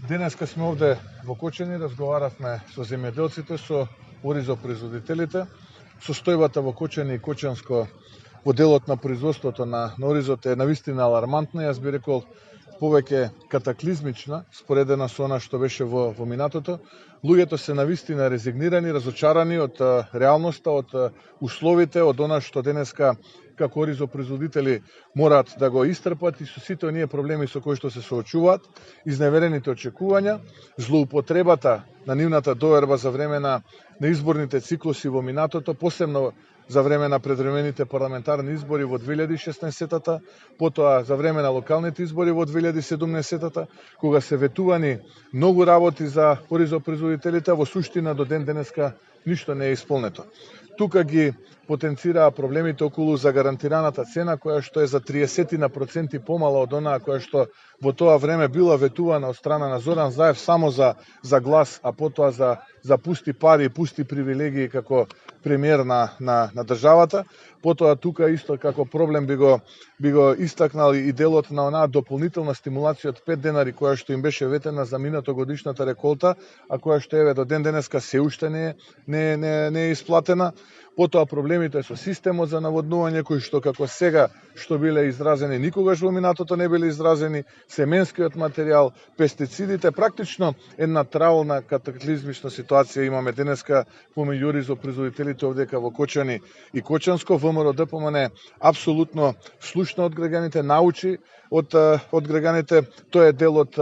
Денеска сме овде во Кочани, разговаравме со земјоделците, со оризопроизводителите. Состојбата во Кочани и Кочанско во делот на производството на оризот е навистина алармантна, јас би рекол повеќе катаклизмична, споредена со она што беше во минатото. Луѓето се навистина резигнирани, разочарани од реалноста, од условите, од она што денеска како оризопроизводители мораат да го истрпат и со сите оние проблеми со кои што се соочуваат, изневерените очекувања, злоупотребата на нивната доверба за време на изборните циклуси во минатото, посебно за време на предвремените парламентарни избори во 2016-та, потоа за време на локалните избори во 2017-та, кога се ветувани многу работи за оризопроизводителите, во суштина до ден денеска ништо не е исполнето. Тука ги потенцираа проблемите околу загарантираната цена, која што е за 30% помала од онаа која што во тоа време била ветувана од страна на Зоран Заев само за глас, а потоа за пусти пари и пусти привилегии како премиер на државата. Потоа тука исто како проблем би го истакнал и делот на онаа дополнителна стимулација од 5 денари која што им беше ветена за минатогодишната реколта, а која што еве до ден денеска се уште не е исплатена. Потоа проблемите со системот за наводнување, кои што како сега што биле изразени, никогаш во минатото не биле изразени, семенскиот материјал, пестицидите, практично една траулна катаклизмична ситуација имаме денеска помеѓу оризопроизводителите овдека во Кочани и Кочанско. ВМРО ДПМН апсолутно слушна од граѓаните, научи од граѓаните. Тоа е дел од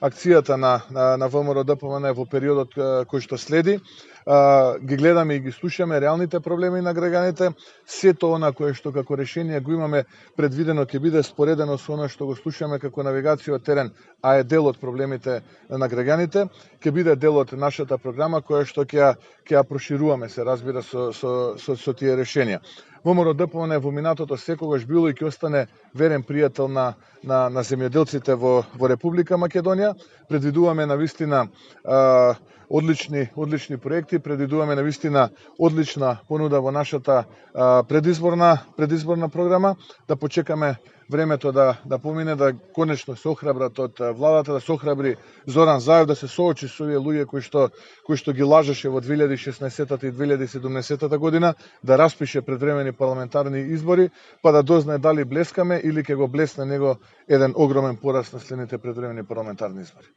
акцијата на ВМРО ДПМН во периодот кој што следи. Ги гледаме и ги слушаме реалните проблеми на граѓаните. Сето она кое што како решение го имаме предвидено ќе биде споредено со она што го слушаме како навигација од терен, а е дел од проблемите на граѓаните. Ќе биде дел од нашата програма која што ќе ја прошируваме, се разбира, со тие решенија. ВМРО ДПМН во минатото секогаш било и ќе остане верен пријател на земјоделците во Република Македонија. Предвидуваме навистина одлични проекти, предвидуваме навистина одлична понуда во нашата предизборна програма, да почекаме времето да помине, да конечно се охрабрат од владата, да се охрабри Зоран Заев, да се соочи со овие луѓе кои што ги лажеше во 2016 и 2017 година, да распише предвремени парламентарни избори, па да дознае дали блескаме или ќе го блесне него еден огромен пораст на следните предвремени парламентарни избори.